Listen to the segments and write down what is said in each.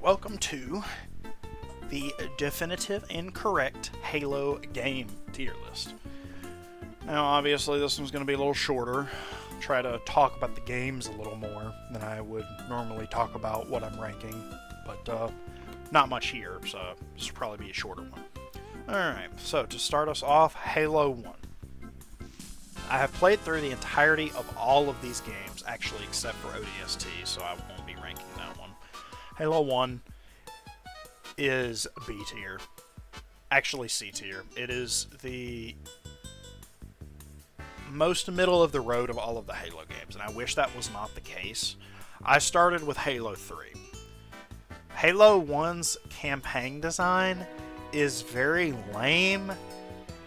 welcome to the definitive and correct Halo game tier list. Now, obviously, this one's going to be a little shorter. Try to talk about the games a little more than I would normally talk about what I'm ranking, but not much here, so this will probably be a shorter one. Alright, so to start us off, Halo 1. I have played through the entirety of all of these games, actually, except for ODST, so I won't be ranking that one. Halo 1 is B tier. Actually, C tier. It is the most middle of the road of all of the Halo games, and I wish that was not the case. I started with Halo 3. Halo 1's campaign design is very lame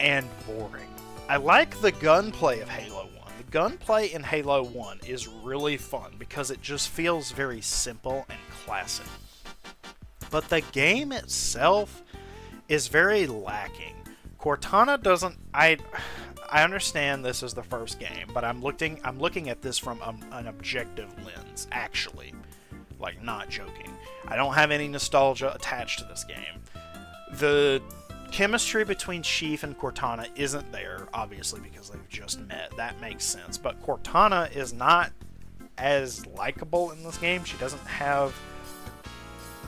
and boring. I like the gunplay of Halo 1. The gunplay in Halo 1 is really fun because it just feels very simple and classic. But the game itself is very lacking. Cortana doesn't... I understand this is the first game, but I'm looking at this from an objective lens, actually. Like, not joking. I don't have any nostalgia attached to this game. The chemistry between Chief and Cortana isn't there, obviously, because they've just met. That makes sense. But Cortana is not as likable in this game. She doesn't have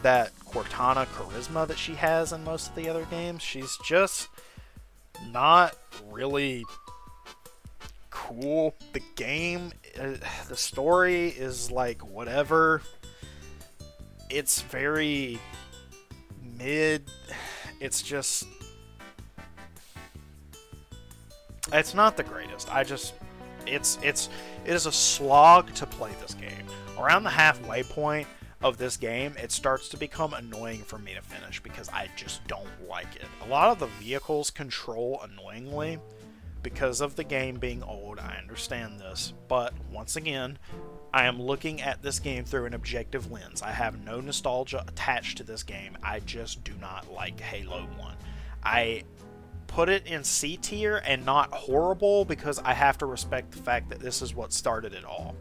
that Cortana charisma that she has in most of the other games. She's just not really cool. The game, the story is like whatever. It's very mid. It's just... it's not the greatest. It is a slog to play this game. Around the halfway point of this game, it starts to become annoying for me to finish because I just don't like it. A lot of the vehicles control annoyingly because of the game being old. I understand this, but once again, I am looking at this game through an objective lens. I have no nostalgia attached to this game. I just do not like Halo 1. I put it in C tier and not horrible because I have to respect the fact that this is what started it all.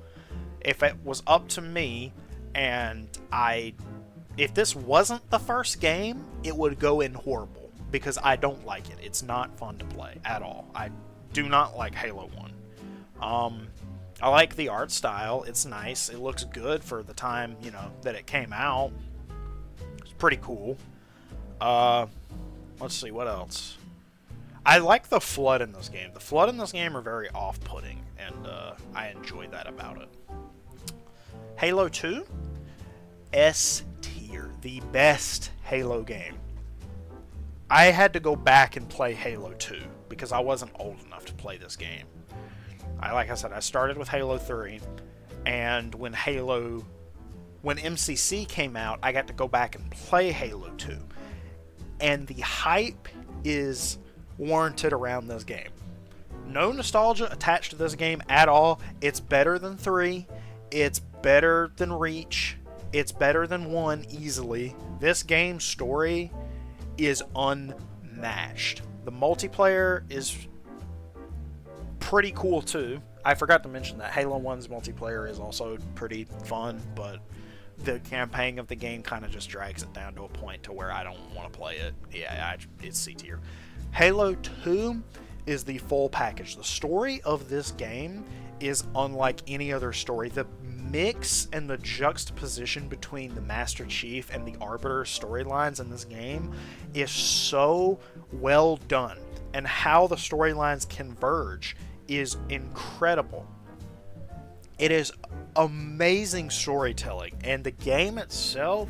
If it was up to me and if this wasn't the first game, it would go in horrible because I don't like it. It's not fun to play at all. I do not like Halo 1. I like the art style. It's nice. It looks good for the time, that it came out. It's pretty cool. Let's see, what else? I like the Flood in this game. The Flood in this game are very off-putting, and I enjoy that about it. Halo 2, S tier, the best Halo game. I had to go back and play Halo 2 because I wasn't old enough to play this game. Like I said, I started with Halo 3, and when MCC came out, I got to go back and play Halo 2. And the hype is warranted around this game. No nostalgia attached to this game at all. It's better than 3. It's better than Reach. It's better than 1 easily. This game's story is unmatched. The multiplayer is pretty cool too. I forgot to mention that Halo 1's multiplayer is also pretty fun, but the campaign of the game kind of just drags it down to a point to where I don't want to play it. Yeah, it's C tier. Halo 2 is the full package. The story of this game is unlike any other story. The mix and the juxtaposition between the Master Chief and the Arbiter storylines in this game is so well done, and how the storylines converge is incredible. It is amazing storytelling, and the game itself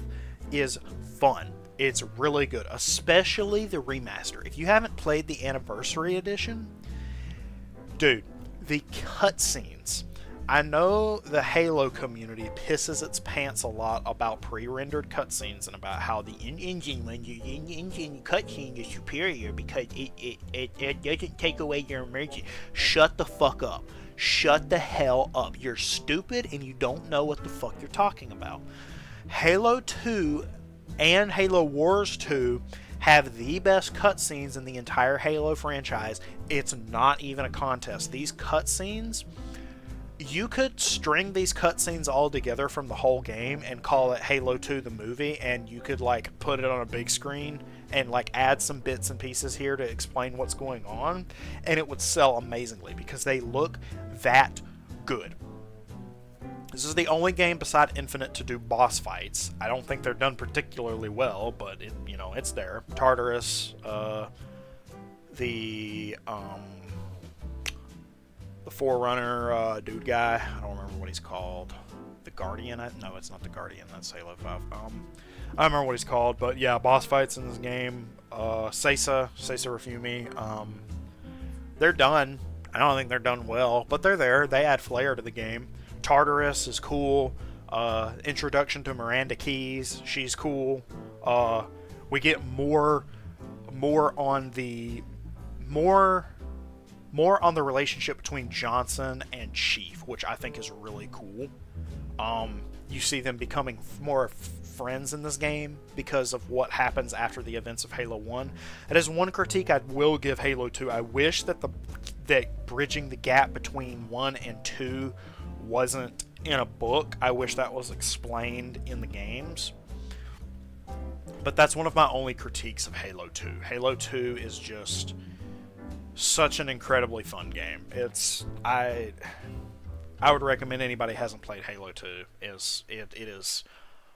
is fun. It's really good, especially the remaster. If you haven't played the Anniversary Edition, dude, the cutscenes. I know the Halo community pisses its pants a lot about pre-rendered cutscenes and about how the in-engine cutscene is superior because it doesn't take away your immersion. Shut the fuck up. Shut the hell up. You're stupid and you don't know what the fuck you're talking about. Halo 2 and Halo Wars 2 have the best cutscenes in the entire Halo franchise. It's not even a contest. These cutscenes you could string these cutscenes all together from the whole game and call it Halo 2 the movie, and you could like put it on a big screen and like add some bits and pieces here to explain what's going on, and it would sell amazingly because they look that good. This is the only game beside Infinite to do boss fights. I don't think they're done particularly well, but it's there. Tartarus, the Forerunner dude guy. I don't remember what he's called. The Guardian? No, it's not the Guardian. That's Halo 5. I don't remember what he's called, but yeah, boss fights in this game. Seiza Rafumi. They're done. I don't think they're done well, but they're there. They add flair to the game. Tartarus is cool. Introduction to Miranda Keyes. She's cool. We get more on the relationship between Johnson and Chief, which I think is really cool. You see them becoming more friends in this game because of what happens after the events of Halo 1. That is one critique I will give Halo 2. I wish that that bridging the gap between 1 and 2 wasn't in a book. I wish that was explained in the games. But that's one of my only critiques of Halo 2. Halo 2 is just such an incredibly fun game. I would recommend anybody who hasn't played Halo 2. It is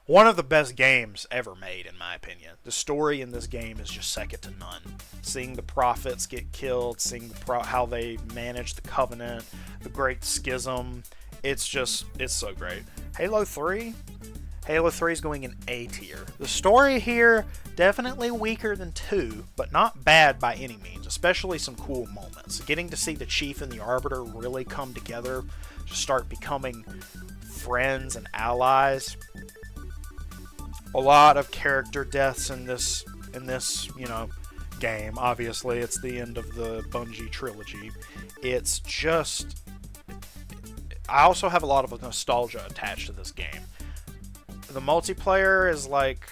one of the best games ever made, in my opinion. The story in this game is just second to none. Seeing the prophets get killed, seeing how they manage the Covenant, the Great Schism, it's so great. Halo 3 is going in A tier. The story here, definitely weaker than 2, but not bad by any means, especially some cool moments. Getting to see the Chief and the Arbiter really come together to start becoming friends and allies. A lot of character deaths in this game. Obviously, it's the end of the Bungie trilogy. It's just... I also have a lot of nostalgia attached to this game. The multiplayer is like,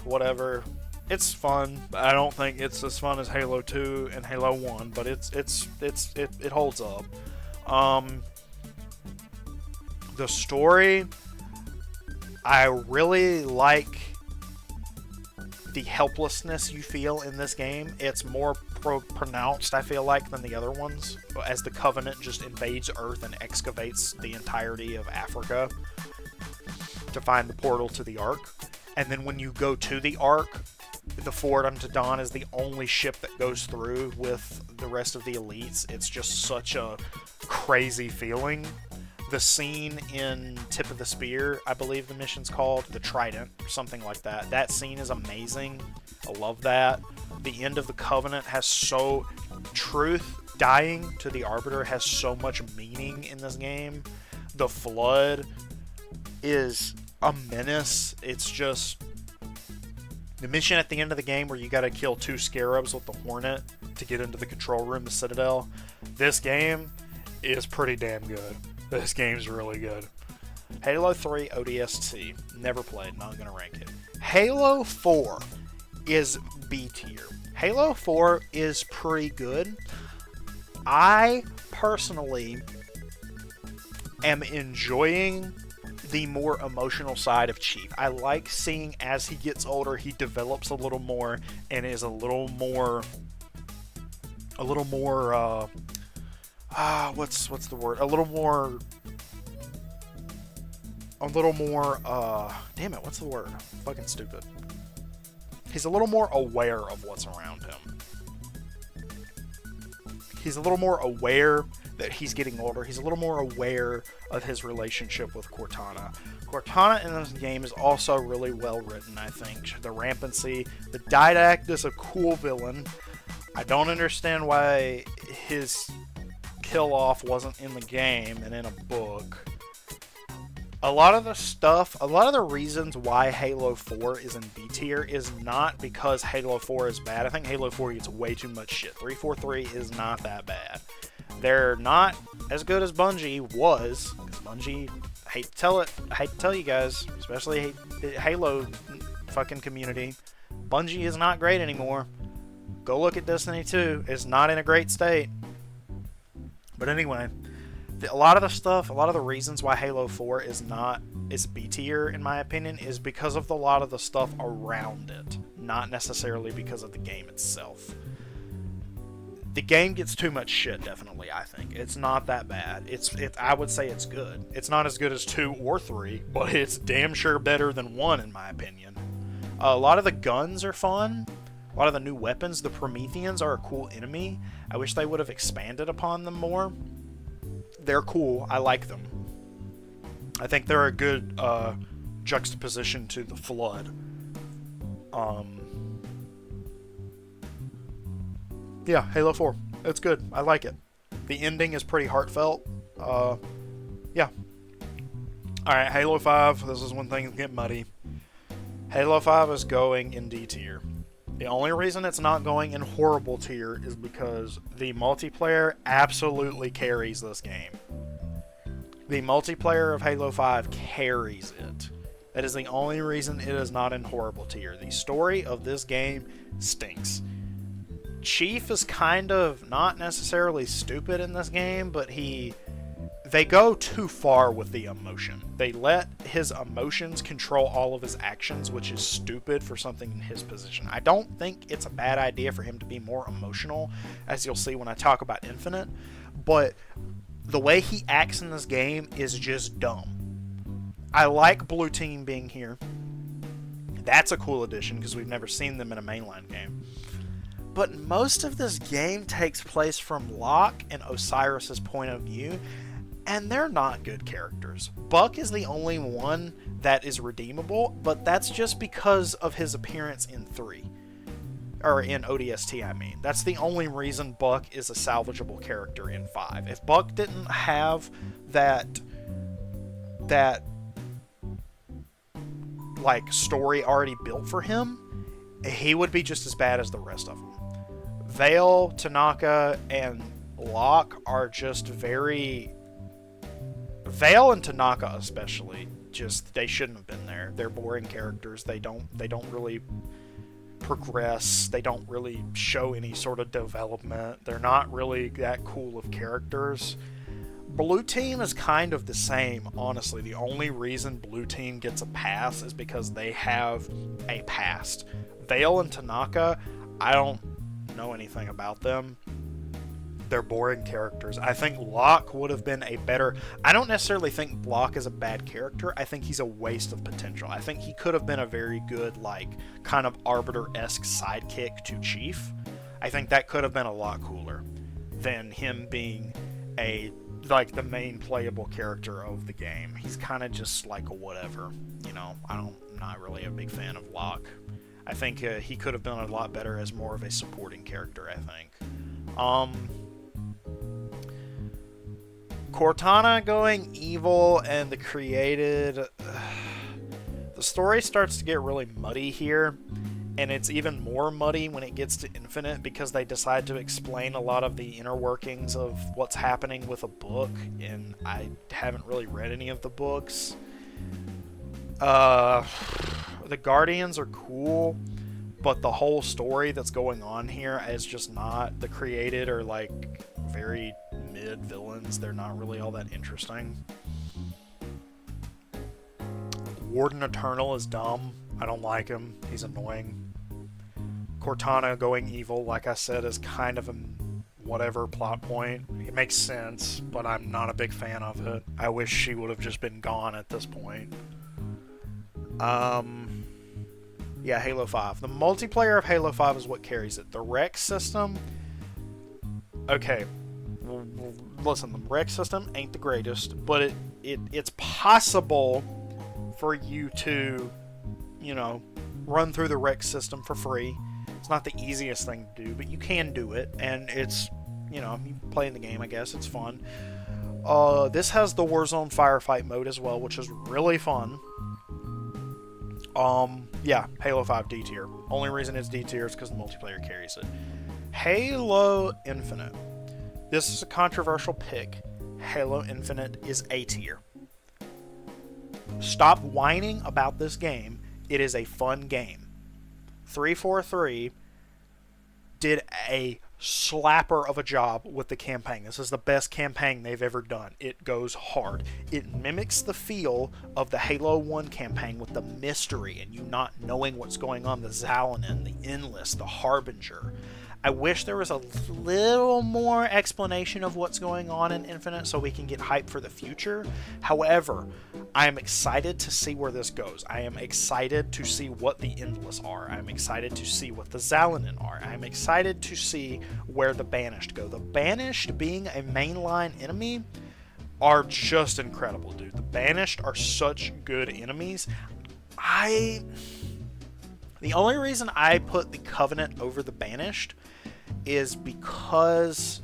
whatever. It's fun. I don't think it's as fun as Halo 2 and Halo 1, but it holds up. The story, I really like the helplessness you feel in this game. It's more pronounced, I feel like, than the other ones, as the Covenant just invades Earth and excavates the entirety of Africa to find the portal to the Ark. And then when you go to the Ark, the Forward Unto Dawn is the only ship that goes through with the rest of the elites. It's just such a crazy feeling. The scene in Tip of the Spear, I believe the mission's called, the Trident, something like that. That scene is amazing. I love that. The end of the Covenant has truth dying to the Arbiter has so much meaning in this game. The Flood is a menace. It's just the mission at the end of the game where you gotta kill 2 Scarabs with the Hornet to get into the control room, the Citadel. This game is pretty damn good. This game's really good. Halo 3 ODST. Never played, not gonna rank it. Halo 4 is B tier. Halo 4 is pretty good. I personally am enjoying the more emotional side of Chief. I like seeing as he gets older, he develops a little more and is a little more what's the word? A little more, damn it, what's the word? Fucking stupid. He's a little more aware of what's around him. He's a little more aware that he's getting older. He's a little more aware of his relationship with Cortana. Cortana in this game is also really well written, I think. The rampancy. The Didact is a cool villain. I don't understand why his kill-off wasn't in the game and in a book. A lot of the reasons why Halo 4 is in B tier is not because Halo 4 is bad. I think Halo 4 gets way too much shit. 343 is not that bad. They're not as good as Bungie was. Because Bungie, I hate to tell you guys, especially Halo fucking community, Bungie is not great anymore. Go look at Destiny 2. It's not in a great state. But anyway, A lot of the stuff, a lot of the reasons why Halo 4 is B tier in my opinion, is because of a lot of the stuff around it, not necessarily because of the game itself. The game gets too much shit, definitely. I think it's not that bad. I would say it's good. It's not as good as 2 or 3, but it's damn sure better than 1 in my opinion. A lot of the guns are fun. A lot of the new weapons, the Prometheans are a cool enemy. I wish they would have expanded upon them more. They're cool. I like them. I think they're a good juxtaposition to the Flood. Yeah, Halo 4. It's good. I like it. The ending is pretty heartfelt. Yeah. Alright, Halo 5. This is when things get muddy. Halo 5 is going in D tier. The only reason it's not going in horrible tier is because the multiplayer absolutely carries this game. The multiplayer of Halo 5 carries it. That is the only reason it is not in horrible tier. The story of this game stinks. Chief is kind of not necessarily stupid in this game, but they go too far with the emotion. They let his emotions control all of his actions, which is stupid for something in his position. I don't think it's a bad idea for him to be more emotional, as you'll see when I talk about Infinite, but the way he acts in this game is just dumb. I like Blue Team being here. That's a cool addition because we've never seen them in a mainline game. But most of this game takes place from Locke and Osiris's point of view, and they're not good characters. Buck is the only one that is redeemable, but that's just because of his appearance in 3. Or in ODST, I mean. That's the only reason Buck is a salvageable character in 5. If Buck didn't have that like story already built for him, he would be just as bad as the rest of them. Vale, Tanaka, and Locke are just very... Vale and Tanaka especially, just they shouldn't have been there. They're boring characters. They don't really progress. They don't really show any sort of development. They're not really that cool of characters. Blue Team is kind of the same, honestly. The only reason Blue Team gets a pass is because they have a past. Vale and Tanaka, I don't know anything about them. They're boring characters. I think Locke would have been a better... I don't necessarily think Locke is a bad character. I think he's a waste of potential. I think he could have been a very good, like, kind of Arbiter-esque sidekick to Chief. I think that could have been a lot cooler than him being like the main playable character of the game. He's kind of just like a whatever, you know. I'm not really a big fan of Locke. I think he could have been a lot better as more of a supporting character, I think. Cortana going evil and the created... the story starts to get really muddy here, and it's even more muddy when it gets to Infinite because they decide to explain a lot of the inner workings of what's happening with a book, and I haven't really read any of the books. The Guardians are cool, but the whole story that's going on here is just not. The created are like very mid villains. They're not really all that interesting. Warden Eternal is dumb. I don't like him. He's annoying. Cortana going evil, like I said, is kind of a whatever plot point. It makes sense, but I'm not a big fan of it. I wish she would have just been gone at this point. Yeah, Halo 5. The multiplayer of Halo 5 is what carries it. The rec system... Okay, listen, the rec system ain't the greatest, but it's possible for you to, you know, run through the rec system for free. It's not the easiest thing to do, but you can do it, and it's, you know, you play in the game, I guess. It's fun. This has the Warzone firefight mode as well, which is really fun. Yeah, Halo 5 D tier. Only reason it's D tier is because the multiplayer carries it. Halo Infinite. This is a controversial pick. Halo Infinite is A tier. Stop whining about this game. It is a fun game. 343 did a slapper of a job with the campaign. This is the best campaign they've ever done. It goes hard. It mimics the feel of the Halo 1 campaign with the mystery and you not knowing what's going on, the Zalanin, the Endless, the Harbinger. I wish there was a little more explanation of what's going on in Infinite so we can get hyped for the future. However, I am excited to see where this goes. I am excited to see what the Endless are. I'm excited to see what the Zalanin are. I'm excited to see where the Banished go. The Banished, being a mainline enemy, are just incredible, dude. The Banished are such good enemies. The only reason I put the Covenant over the Banished is because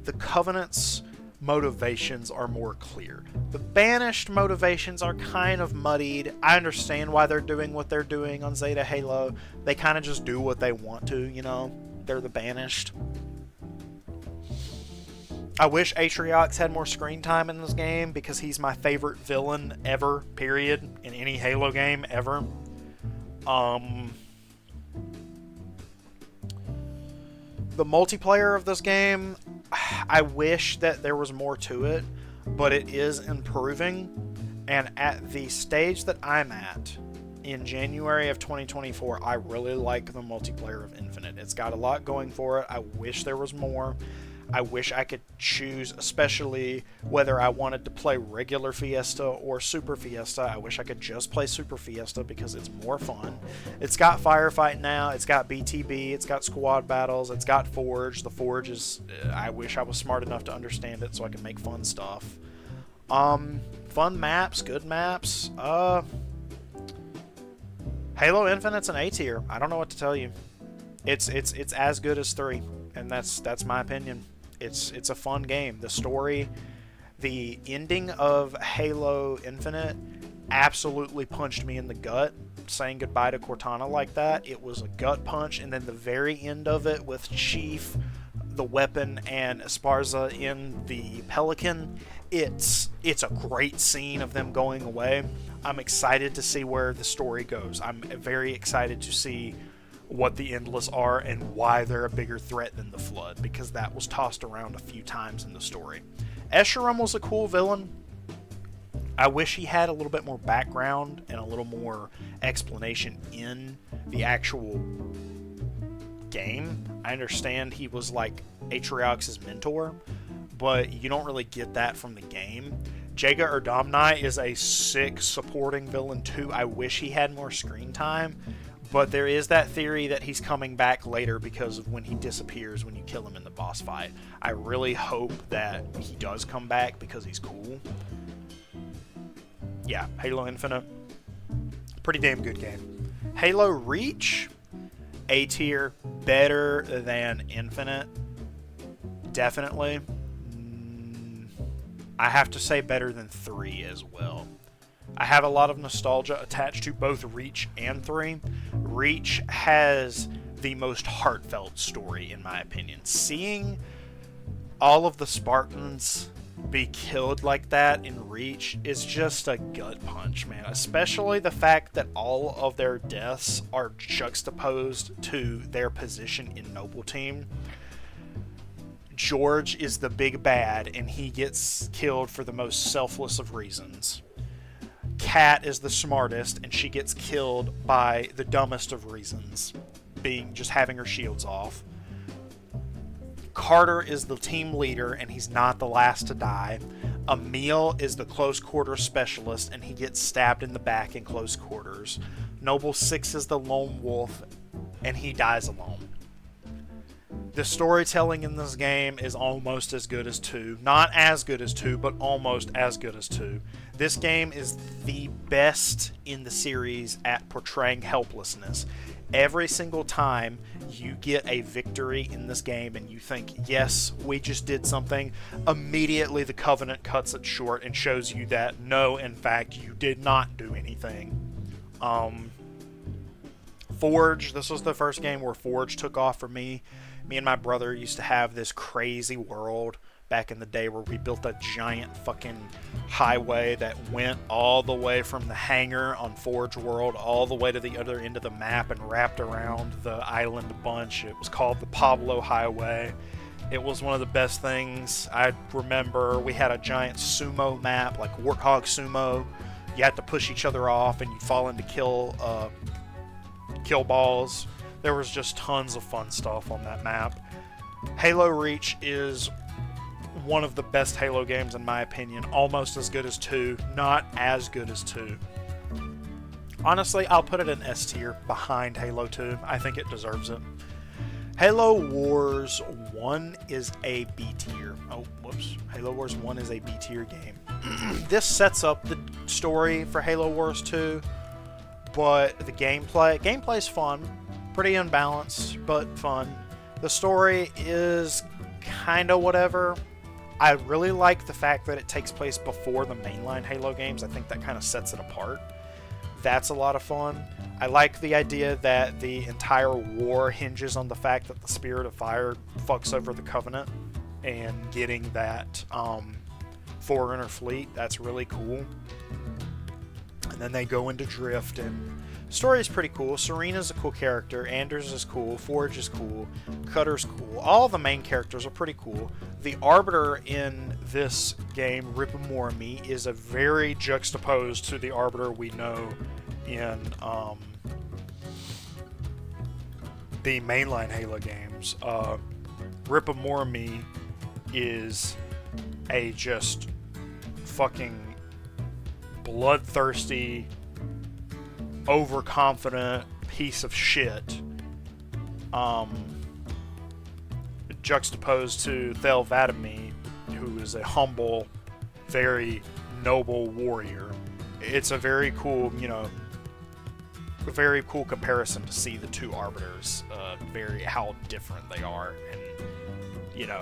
the Covenant's motivations are more clear. The Banished motivations are kind of muddied. I understand why they're doing what they're doing on Zeta Halo. They kind of just do what they want to, you know? They're the Banished. I wish Atriox had more screen time in this game because he's my favorite villain ever, period, in any Halo game ever. The multiplayer of this game, I wish that there was more to it, but it is improving. And at the stage that I'm at in January of 2024, I really like the multiplayer of Infinite. It's got a lot going for it. I wish there was more. I wish I could choose, especially whether I wanted to play regular Fiesta or Super Fiesta. I wish I could just play Super Fiesta because it's more fun. It's got Firefight now, it's got BTB, it's got squad battles, it's got Forge. The Forge is, I wish I was smart enough to understand it so I could make fun stuff. Fun maps, good maps. Halo Infinite's an A tier. I don't know what to tell you. It's as good as 3, and that's my opinion. It's a fun game. The story, the ending of Halo Infinite absolutely punched me in the gut, saying goodbye to Cortana like that. It was a gut punch, and then the very end of it with Chief, the weapon, and Esparza in the Pelican, it's a great scene of them going away. I'm excited to see where the story goes. I'm very excited to see what the Endless are and why they're a bigger threat than the Flood, because that was tossed around a few times in the story. Escharum was a cool villain. I wish he had a little bit more background and a little more explanation in the actual game. I understand he was like Atriox's mentor, but you don't really get that from the game. Jaga Erdamni is a sick supporting villain too. I wish he had more screen time. But there is that theory that he's coming back later because of when he disappears when you kill him in the boss fight. I really hope that he does come back because he's cool. Yeah, Halo Infinite, pretty damn good game. Halo Reach, A tier, better than Infinite, definitely. I have to say better than 3 as well. I have a lot of nostalgia attached to both Reach and 3. Reach has the most heartfelt story, in my opinion. Seeing all of the Spartans be killed like that in Reach is just a gut punch, man. Especially the fact that all of their deaths are juxtaposed to their position in Noble Team. George is the big bad, and he gets killed for the most selfless of reasons. Kat is the smartest, and she gets killed by the dumbest of reasons, being just having her shields off. Carter is the team leader, and he's not the last to die. Emil is the close quarters specialist, and he gets stabbed in the back in close quarters. Noble 6 is the lone wolf, and he dies alone. The storytelling in this game is almost as good as 2. Not as good as 2, but almost as good as 2. This game is the best in the series at portraying helplessness. Every single time you get a victory in this game and you think, yes, we just did something, immediately the Covenant cuts it short and shows you that, no, in fact, you did not do anything. Forge, this was the first game where Forge took off for me. Me and my brother used to have this crazy world back in the day where we built a giant fucking highway that went all the way from the hangar on Forge World all the way to the other end of the map and wrapped around the island a bunch. It was called the Pablo Highway. It was one of the best things. I remember we had a giant sumo map, like Warthog Sumo. You had to push each other off and you'd fall into kill balls. There was just tons of fun stuff on that map. Halo Reach is one of the best Halo games in my opinion. Almost as good as 2, not as good as 2. Honestly, I'll put it in S tier behind Halo 2. I think it deserves it. Halo Wars 1 is a B tier. Oh, whoops. Halo Wars 1 is a B tier game. This sets up the story for Halo Wars 2, but the gameplay is fun. Pretty unbalanced, but fun. The story is kind of whatever. I really like the fact that it takes place before the mainline Halo games. I think that kind of sets it apart. That's a lot of fun. I like the idea that the entire war hinges on the fact that the Spirit of Fire fucks over the Covenant and getting that Forerunner fleet. That's really cool. And then they go into Drift, and the story is pretty cool. Serena's a cool character. Anders is cool. Forge is cool. Cutter's cool. All the main characters are pretty cool. The Arbiter in this game, Ripamormi, is a very juxtaposed to the Arbiter we know in the mainline Halo games. Ripamormi is a just fucking bloodthirsty, overconfident piece of shit. Juxtaposed to Thel Vadami, who is a humble, very noble warrior. It's a very cool, a very cool comparison to see the two Arbiters, how different they are, and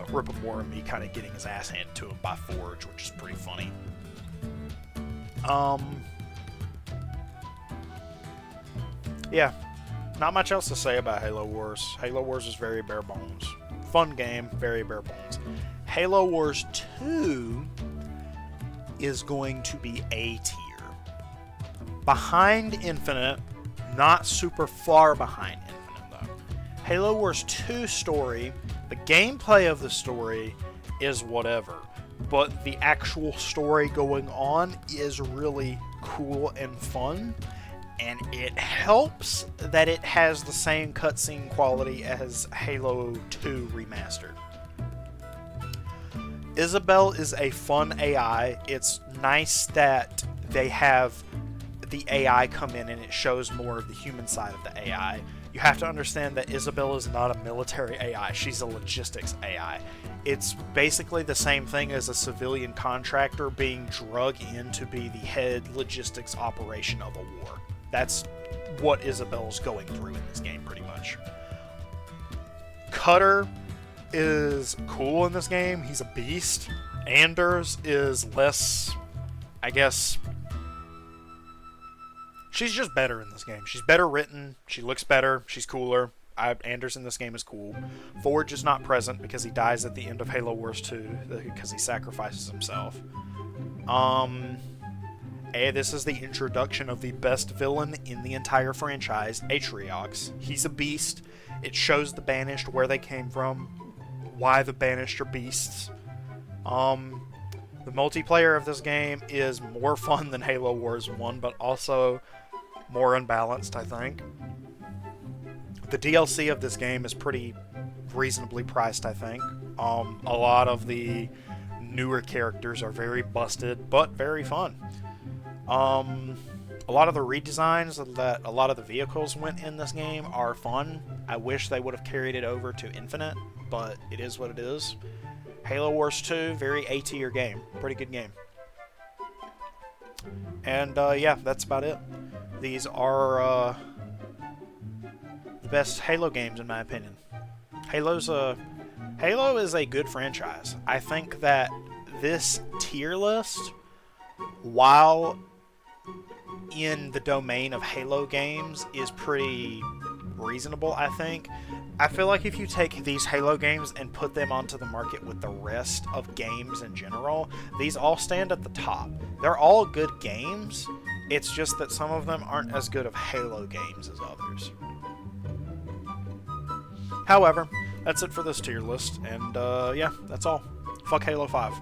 Ripamormi kind of getting his ass handed to him by Forge, which is pretty funny. Yeah, not much else to say about Halo Wars. Halo Wars is very bare bones. Fun game, very bare bones. Halo Wars 2 is going to be A tier. Behind Infinite, not super far behind Infinite though. Halo Wars 2 story, the gameplay of the story is whatever, but the actual story going on is really cool and fun. And it helps that it has the same cutscene quality as Halo 2 Remastered. Isabel is a fun AI. It's nice that they have the AI come in and it shows more of the human side of the AI. You have to understand that Isabel is not a military AI. She's a logistics AI. It's basically the same thing as a civilian contractor being drugged in to be the head logistics operation of a war. That's what Isabel's going through in this game, pretty much. Cutter is cool in this game. He's a beast. Anders is less, I guess. She's just better in this game. She's better written. She looks better. She's cooler. Anders in this game is cool. Forge is not present because he dies at the end of Halo Wars 2 because he sacrifices himself. This is the introduction of the best villain in the entire franchise, Atriox. He's a beast. It shows the Banished, where they came from, why the Banished are beasts. The multiplayer of this game is more fun than Halo Wars 1, but also more unbalanced, I think. The DLC of this game is pretty reasonably priced, I think. A lot of the newer characters are very busted, but very fun. A lot of the redesigns that a lot of the vehicles went in this game are fun. I wish they would have carried it over to Infinite, but it is what it is. Halo Wars 2, very A tier game. Pretty good game. And yeah, that's about it. These are the best Halo games in my opinion. Halo is a good franchise. I think that this tier list, while in the domain of Halo games, is pretty reasonable, I think. I feel like if you take these Halo games and put them onto the market with the rest of games in general, these all stand at the top. They're all good games. It's just that some of them aren't as good of Halo games as others. However, that's it for this tier list, and yeah, that's all. Fuck Halo 5.